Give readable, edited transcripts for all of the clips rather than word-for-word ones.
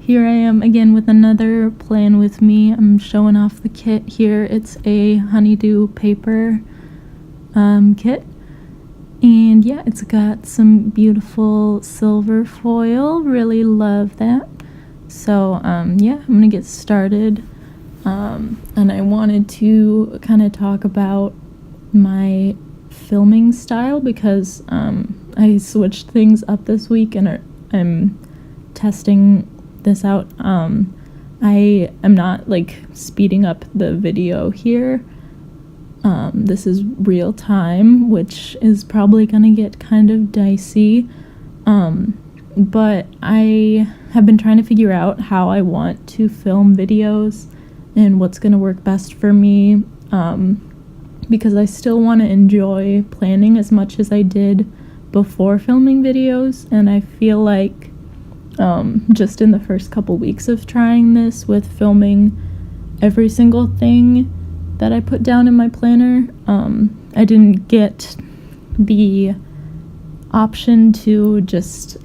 here I am again with another plan with me. I'm showing off the kit here. It's a Honeydew paper kit. And yeah, it's got some beautiful silver foil. Really love that. So yeah, I'm gonna get started. And I wanted to kind of talk about my filming style because I switched things up this week and I'm testing this out. I am not like speeding up the video here. This is real time, which is probably gonna get kind of dicey. But I have been trying to figure out how I want to film videos and what's gonna work best for me. Because I still want to enjoy planning as much as I did before filming videos, and I feel like just in the first couple weeks of trying this with filming every single thing that I put down in my planner, I didn't get the option to just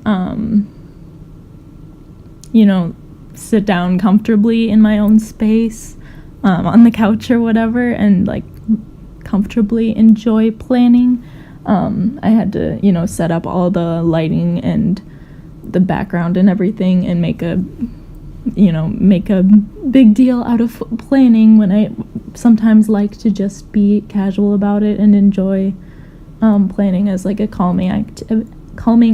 sit down comfortably in my own space on the couch or whatever and like comfortably enjoy planning. I had to set up all the lighting and the background and everything and make a big deal out of planning when I sometimes like to just be casual about it and enjoy planning as like a calming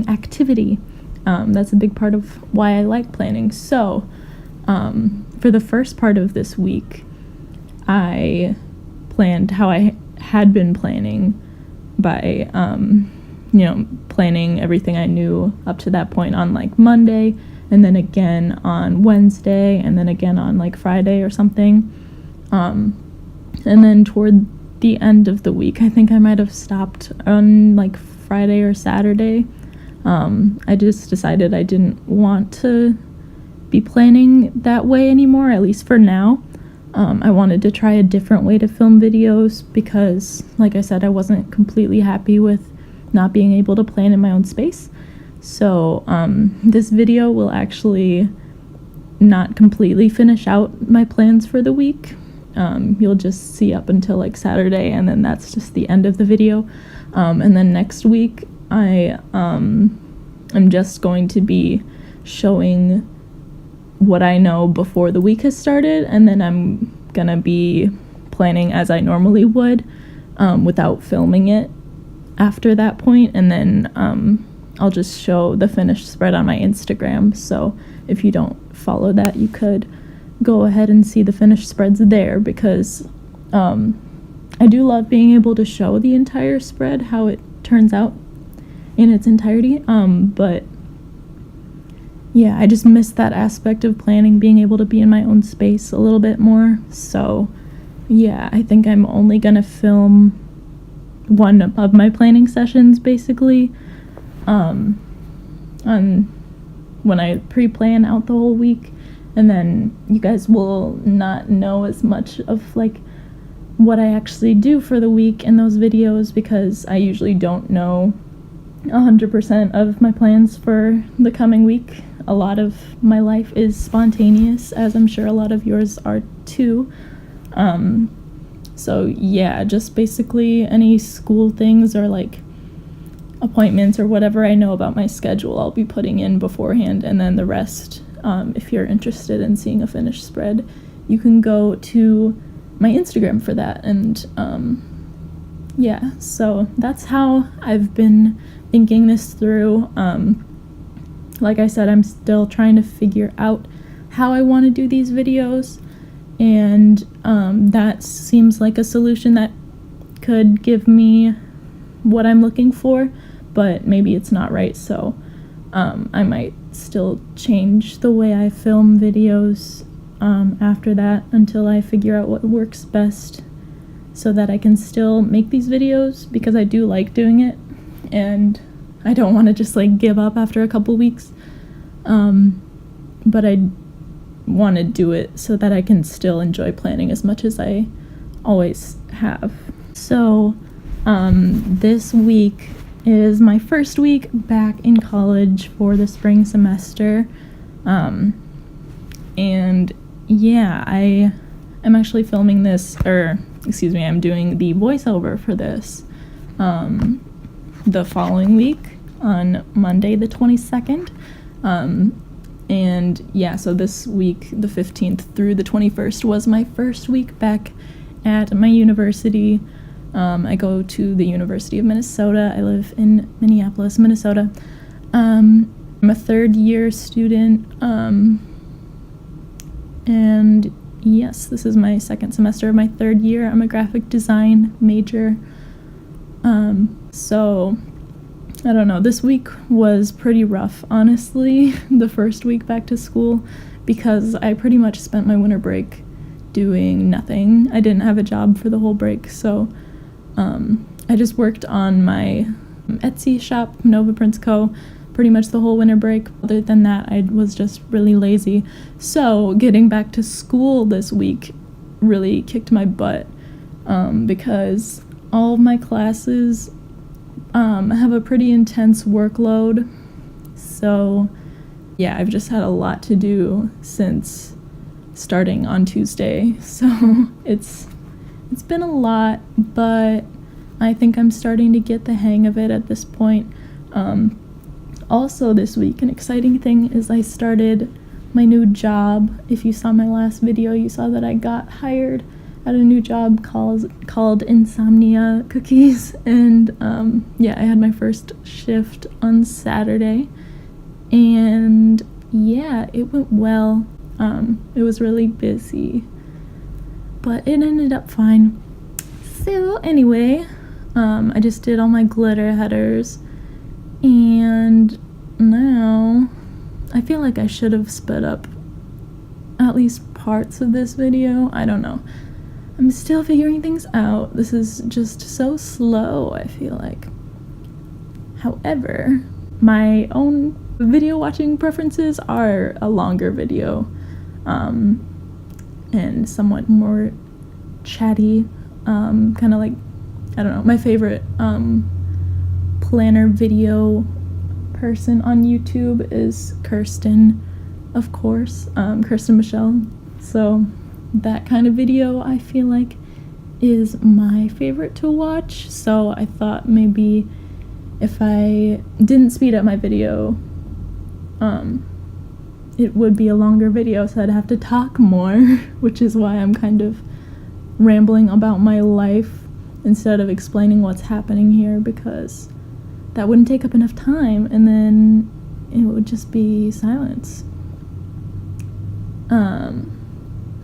activity. That's a big part of why I like planning. So for the first part of this week, I planned how I had been planning by planning everything I knew up to that point on like Monday, and then again on Wednesday, and then again on like Friday or something. And then toward the end of the week, I think I might have stopped on like Friday or Saturday. I just decided I didn't want to be planning that way anymore, at least for now. I wanted to try a different way to film videos because, like I said, I wasn't completely happy with not being able to plan in my own space. So this video will actually not completely finish out my plans for the week. You'll just see up until like Saturday, and then that's just the end of the video. And then next week, I am just going to be showing what I know before the week has started, and then I'm gonna be planning as I normally would without filming it after that point, and then I'll just show the finished spread on my Instagram. So if you don't follow that, you could go ahead and see the finished spreads there, because I do love being able to show the entire spread, how it turns out in its entirety, but yeah, I just miss that aspect of planning, being able to be in my own space a little bit more. So yeah, I think I'm only gonna film one of my planning sessions basically on when I pre-plan out the whole week, and then you guys will not know as much of like what I actually do for the week in those videos, because I usually don't know 100% of my plans for the coming week. A lot of my life is spontaneous, as I'm sure a lot of yours are too. So yeah, just basically any school things or like appointments or whatever I know about my schedule, I'll be putting in beforehand, and then the rest, if you're interested in seeing a finished spread, you can go to my Instagram for that. And yeah, so that's how I've been thinking this through. Like I said, I'm still trying to figure out how I want to do these videos, and that seems like a solution that could give me what I'm looking for, but maybe it's not right, so I might still change the way I film videos after that until I figure out what works best, so that I can still make these videos, because I do like doing it, and I don't want to just like give up after a couple weeks, but I want to do it so that I can still enjoy planning as much as I always have. So this week is my first week back in college for the spring semester. And yeah, I'm actually filming this, I'm doing the voiceover for this the following week on Monday the 22nd. And yeah, so this week, the 15th through the 21st, was my first week back at my university. I go to the University of Minnesota. I live in Minneapolis, Minnesota. I'm a third-year student, and yes, this is my second semester of my third year. I'm a graphic design major. So I don't know, this week was pretty rough, honestly, the first week back to school, because I pretty much spent my winter break doing nothing. I didn't have a job for the whole break, so I just worked on my Etsy shop, NovaPrintsCo, pretty much the whole winter break. Other than that, I was just really lazy. So getting back to school this week really kicked my butt, because all of my classes have a pretty intense workload. So yeah, I've just had a lot to do since starting on Tuesday. So it's been a lot, but I think I'm starting to get the hang of it at this point. Also this week, an exciting thing is I started my new job. If you saw my last video, you saw that I got hired at a new job called Insomnia Cookies, and yeah, I had my first shift on Saturday, and yeah, it went well. It was really busy, but it ended up fine. So anyway, I just did all my glitter headers, and now I feel like I should have sped up at least parts of this video. I don't know. I'm still figuring things out. This is just so slow, I feel like. However, my own video watching preferences are a longer video, and somewhat more chatty, kind of like, I don't know, my favorite planner video person on YouTube is Kirsten, of course, Kirsten Michelle. So that kind of video, I feel like, is my favorite to watch. So I thought maybe if I didn't speed up my video, it would be a longer video, so I'd have to talk more, which is why I'm kind of rambling about my life instead of explaining what's happening here, because that wouldn't take up enough time, and then it would just be silence.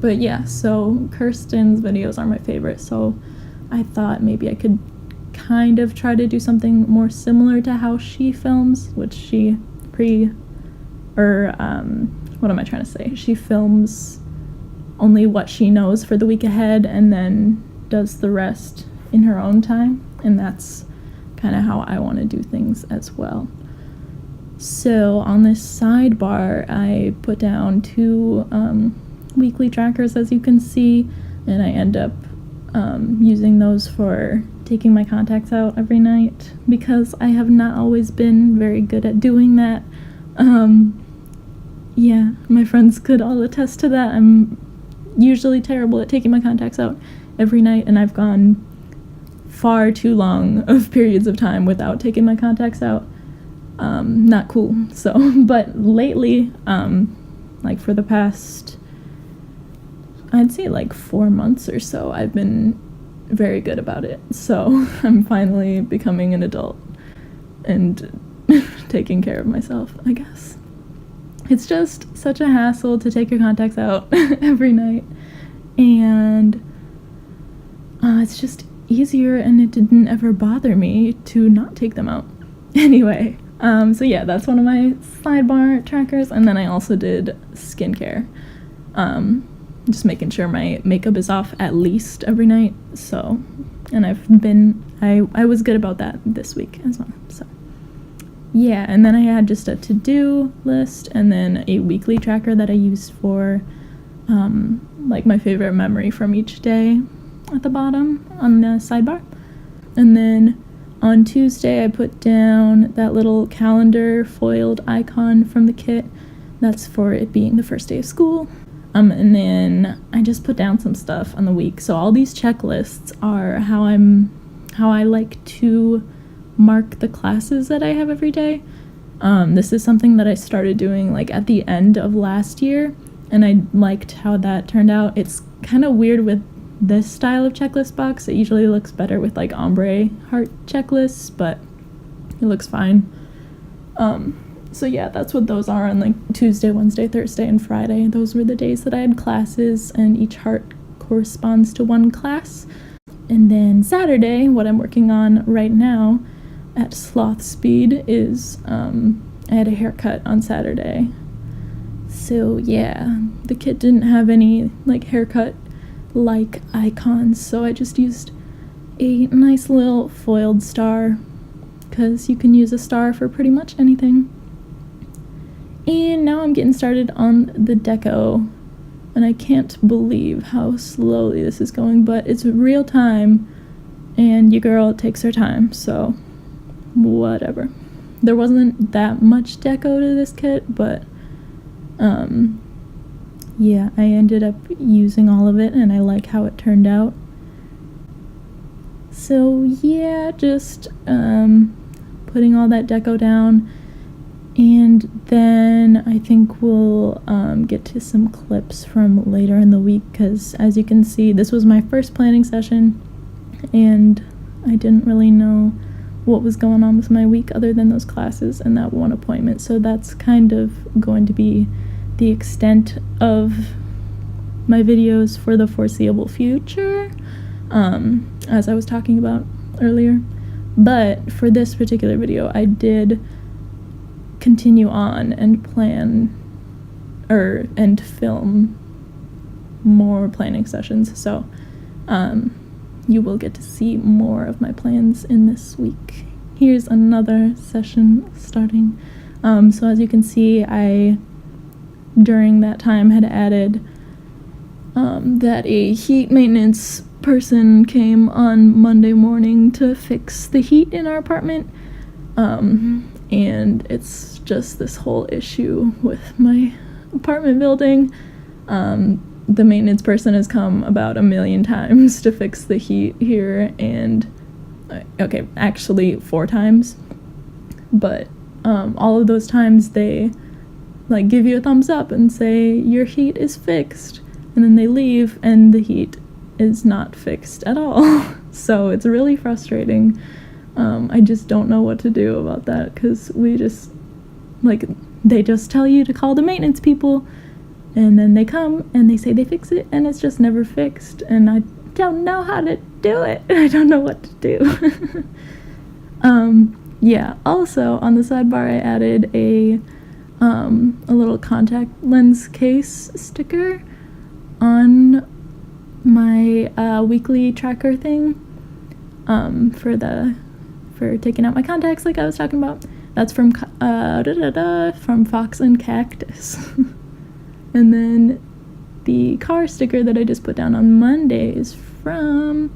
But yeah, so Kirsten's videos are my favorite, so I thought maybe I could kind of try to do something more similar to how she films, which she what am I trying to say? She films only what she knows for the week ahead and then does the rest in her own time, and that's kind of how I want to do things as well. So on this sidebar, I put down 2 weekly trackers, as you can see, and I end up using those for taking my contacts out every night, because I have not always been very good at doing that. Yeah, my friends could all attest to that. I'm usually terrible at taking my contacts out every night, and I've gone far too long of periods of time without taking my contacts out. Not cool. So, but lately, like for the past, I'd say like 4 months or so, I've been very good about it. So I'm finally becoming an adult and taking care of myself, I guess. It's just such a hassle to take your contacts out every night, and it's just easier, and it didn't ever bother me to not take them out. Anyway, so yeah, that's one of my sidebar trackers, and then I also did skincare. Just making sure my makeup is off at least every night, so, and I was good about that this week as well, so. Yeah, and then I had just a to-do list, and then a weekly tracker that I used for, like, my favorite memory from each day at the bottom on the sidebar. And then on Tuesday, I put down that little calendar foiled icon from the kit That's for it being the first day of school. And then I just put down some stuff on the week. So all these checklists are how I like to mark the classes that I have every day. This is something that I started doing like at the end of last year, and I liked how that turned out. It's kind of weird with this style of checklist box. It usually looks better with like ombre heart checklists, but it looks fine. So yeah, that's what those are on like Tuesday, Wednesday, Thursday, and Friday. Those were the days that I had classes, and each heart corresponds to one class. And then Saturday, what I'm working on right now at sloth speed is I had a haircut on Saturday. So yeah, the kit didn't have any like haircut like icons, so I just used a nice little foiled star, because you can use a star for pretty much anything. And now I'm getting started on the deco, and I can't believe how slowly this is going, but it's real time, and your girl takes her time, so whatever. There wasn't that much deco to this kit, but yeah, I ended up using all of it, and I like how it turned out. So yeah, just putting all that deco down. And then I think we'll get to some clips from later in the week, because as you can see, this was my first planning session, and I didn't really know what was going on with my week other than those classes and that one appointment. So that's kind of going to be the extent of my videos for the foreseeable future, as I was talking about earlier. But for this particular video, I did continue on and plan and film more planning sessions, so you will get to see more of my plans in this week. Here's another session starting. So as you can see, I during that time had added that a heat maintenance person came on Monday morning to fix the heat in our apartment, and it's just this whole issue with my apartment building. The maintenance person has come about 1 million times to fix the heat here, and okay, actually 4 times, but all of those times they like give you a thumbs up and say your heat is fixed, and then they leave and the heat is not fixed at all. So it's really frustrating. I just don't know what to do about that, because we just they just tell you to call the maintenance people, and then they come and they say they fix it, and it's just never fixed, and I don't know how to do it. I don't know what to do. Yeah, also on the sidebar I added a little contact lens case sticker on my weekly tracker thing, for taking out my contacts like I was talking about. That's from Fox and Cactus. And then the car sticker that I just put down on Monday is from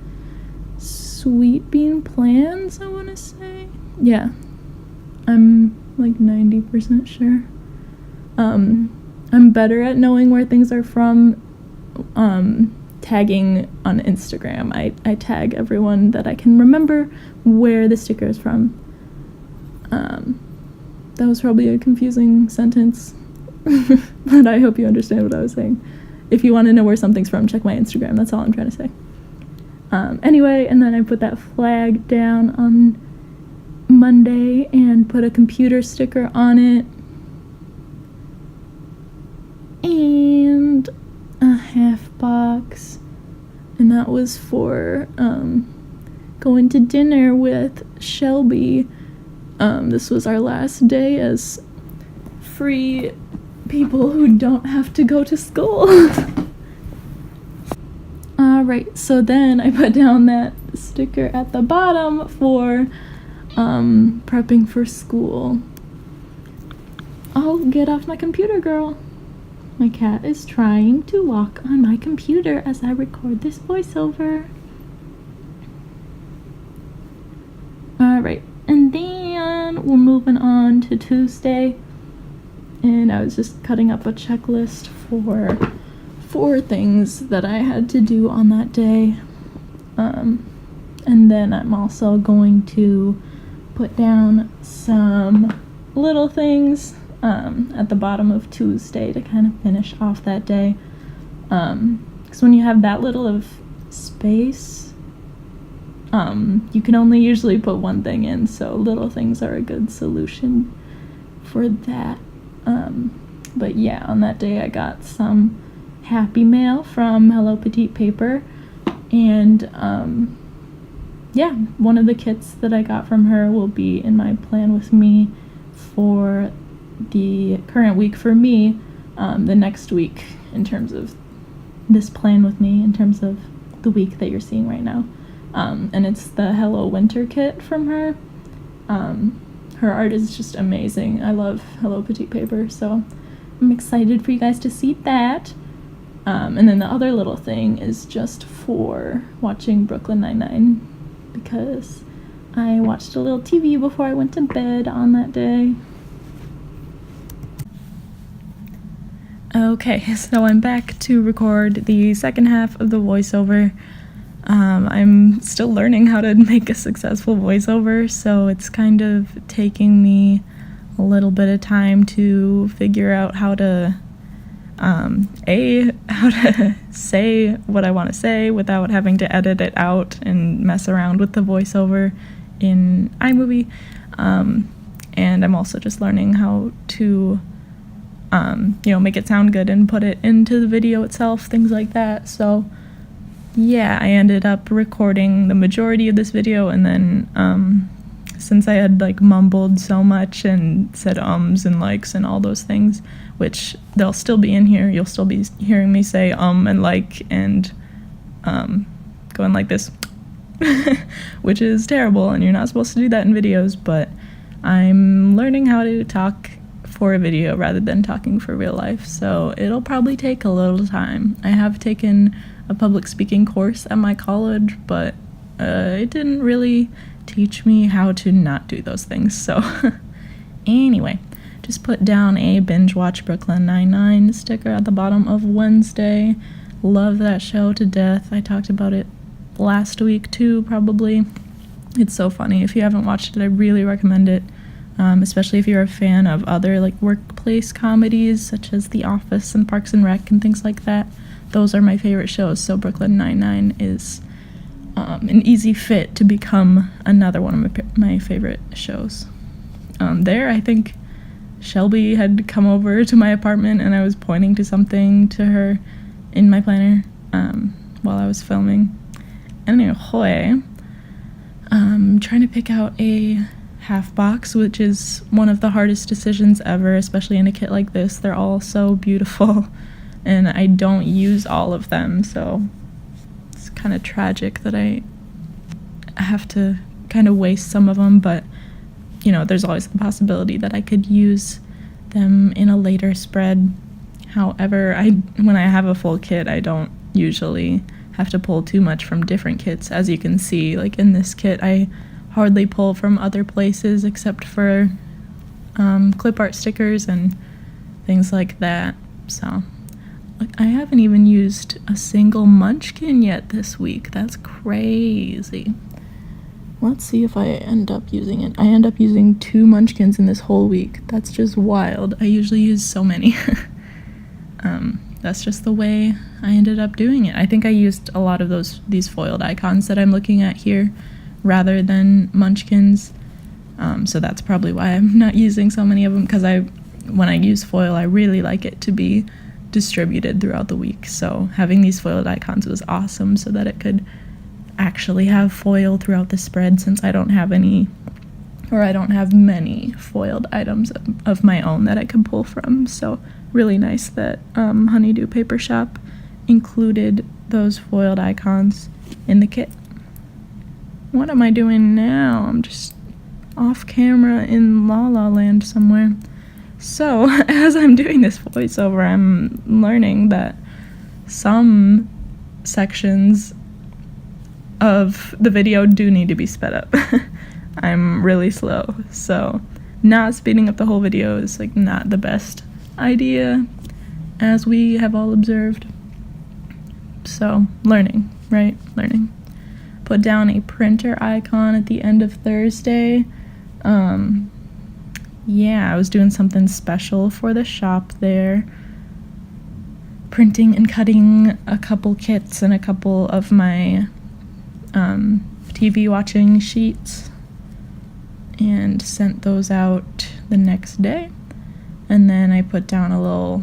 Sweet Bean Plans, I want to say. Yeah, I'm like 90% sure. I'm better at knowing where things are from tagging on Instagram. I tag everyone that I can remember where the sticker is from. That was probably a confusing sentence, but I hope you understand what I was saying. If you want to know where something's from, check my Instagram. That's all I'm trying to say. Anyway, and then I put that flag down on Monday and put a computer sticker on it. And a half box. And that was for going to dinner with Shelby. This was our last day as free people who don't have to go to school. Alright, so then I put down that sticker at the bottom for prepping for school. Oh, get off my computer, girl. My cat is trying to walk on my computer as I record this voiceover. Alright, and then we're moving on to Tuesday. and I was just cutting up a checklist for 4 things that I had to do on that day. And then I'm also going to put down some little things at the bottom of Tuesday to kind of finish off that day. Because when you have that little of space, you can only usually put one thing in, so little things are a good solution for that. But yeah, on that day I got some happy mail from Hello Petite Paper, and yeah, one of the kits that I got from her will be in my plan with me for the current week for me, the next week in terms of this plan with me, in terms of the week that you're seeing right now. And it's the Hello Winter kit from her. Her art is just amazing. I love Hello Petite Paper, so I'm excited for you guys to see that. And then the other little thing is just for watching Brooklyn Nine-Nine, because I watched a little TV before I went to bed on that day. Okay, so I'm back to record the second half of the voiceover. I'm still learning how to make a successful voiceover, so it's kind of taking me a little bit of time to figure out how to how to say what I want to say without having to edit it out and mess around with the voiceover in iMovie. And I'm also just learning how to make it sound good and put it into the video itself, things like that. So yeah, I ended up recording the majority of this video, and then since I had like mumbled so much and said ums and likes and all those things, which they'll still be in here, you'll still be hearing me say and like and going like this, which is terrible, and you're not supposed to do that in videos, but I'm learning how to talk for a video rather than talking for real life, so it'll probably take a little time. I have taken a public speaking course at my college, but it didn't really teach me how to not do those things, so anyway, just put down a binge watch Brooklyn Nine-Nine sticker at the bottom of Wednesday. Love that show to death. I talked about it last week too, probably. It's so funny. If you haven't watched it, I really recommend it, especially if you're a fan of other like workplace comedies such as The Office and Parks and Rec and things like that. Those are my favorite shows, so Brooklyn Nine-Nine is an easy fit to become another one of my favorite shows. I think Shelby had come over to my apartment, and I was pointing to something to her in my planner while I was filming. Anyway, I'm trying to pick out a half box, which is one of the hardest decisions ever, especially in a kit like this. They're all so beautiful, and I don't use all of them, so it's kind of tragic that I have to kind of waste some of them, but there's always the possibility that I could use them in a later spread. However, when I have a full kit, I don't usually have to pull too much from different kits. As you can see, like in this kit, I hardly pull from other places except for clip art stickers and things like that. So I haven't even used a single munchkin yet this week. That's crazy. Let's see if I end up using it. I end up using 2 munchkins in this whole week. That's just wild. I usually use so many. That's just the way I ended up doing it. I think I used a lot of these foiled icons that I'm looking at here rather than munchkins. So that's probably why I'm not using so many of them, because when I use foil, I really like it to be distributed throughout the week. So having these foiled icons was awesome so that it could actually have foil throughout the spread, since I don't have many foiled items of my own that I can pull from. So really nice that Honeydew Paper Shop included those foiled icons in the kit. What am I doing now? I'm just off camera in La La Land somewhere. So as I'm doing this voiceover, I'm learning that some sections of the video do need to be sped up. I'm really slow, so not speeding up the whole video is like not the best idea, as we have all observed. So, learning, right? Learning. Put down a printer icon at the end of Thursday. Yeah, I was doing something special for the shop there. Printing and cutting a couple kits and a couple of my TV watching sheets, and sent those out the next day. And then I put down a little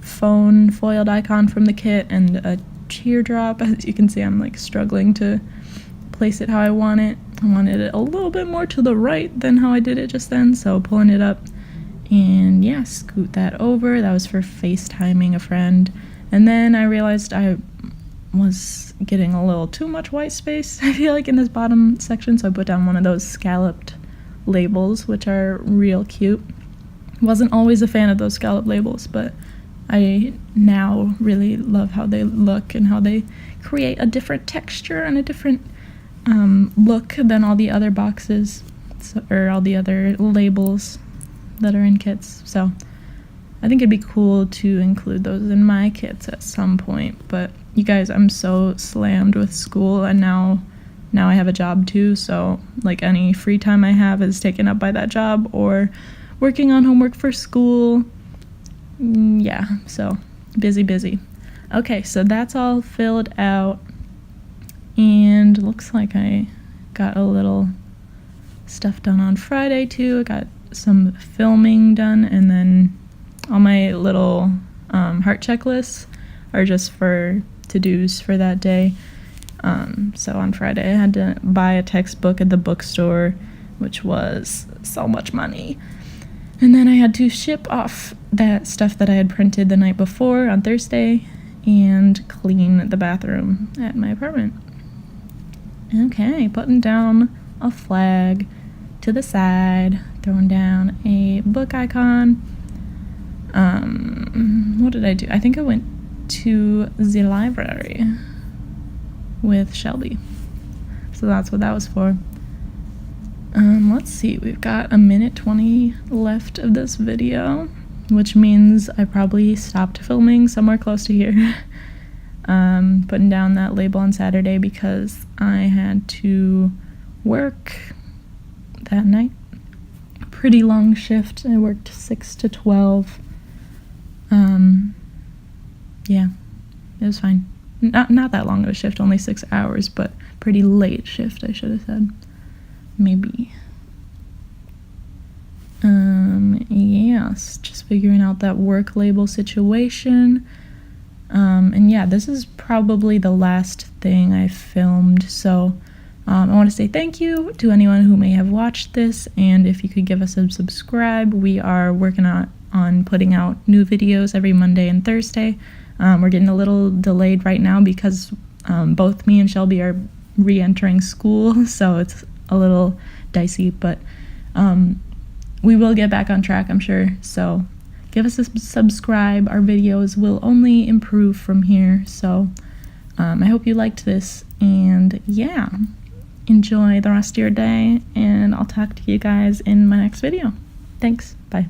phone foiled icon from the kit and a teardrop. As you can see, I'm like struggling to place it how I want it. I wanted it a little bit more to the right than how I did it just then, so pulling it up and yeah, scoot that over. That was for FaceTiming a friend. And then I realized I was getting a little too much white space, I feel like, in this bottom section, so I put down one of those scalloped labels, which are real cute. Wasn't always a fan of those scallop labels, but I now really love how they look and how they create a different texture and a different look than all the other boxes, or all the other labels that are in kits. So I think it'd be cool to include those in my kits at some point. But you guys, I'm so slammed with school, and now I have a job too, so like any free time I have is taken up by that job or working on homework for school. Yeah, so busy. Okay, so that's all filled out, and looks like I got a little stuff done on Friday too. I got some filming done, and then all my little heart checklists are just for to-dos for that day. So on Friday I had to buy a textbook at the bookstore, which was so much money. And then I had to ship off that stuff that I had printed the night before on Thursday and clean the bathroom at my apartment. Okay, putting down a flag to the side, throwing down a book icon. What did I do? I think I went to the library with Shelby. So that's what that was for. Let's see, we've got a minute 20 left of this video, which means I probably stopped filming somewhere close to here. Putting down that label on Saturday because I had to work that night. Pretty long shift. I worked 6 to 12. Yeah, it was fine. Not that long of a shift, only 6 hours, but pretty late shift, I should have said. Maybe. Yes, just figuring out that work label situation. And yeah, this is probably the last thing I filmed, so I want to say thank you to anyone who may have watched this, and if you could give us a subscribe. We are working on putting out new videos every Monday and Thursday. We're getting a little delayed right now because both me and Shelby are re-entering school, so it's a little dicey, but we will get back on track, I'm sure. So give us a subscribe. Our videos will only improve from here. So I hope you liked this, and yeah, enjoy the rest of your day, and I'll talk to you guys in my next video. Thanks. Bye.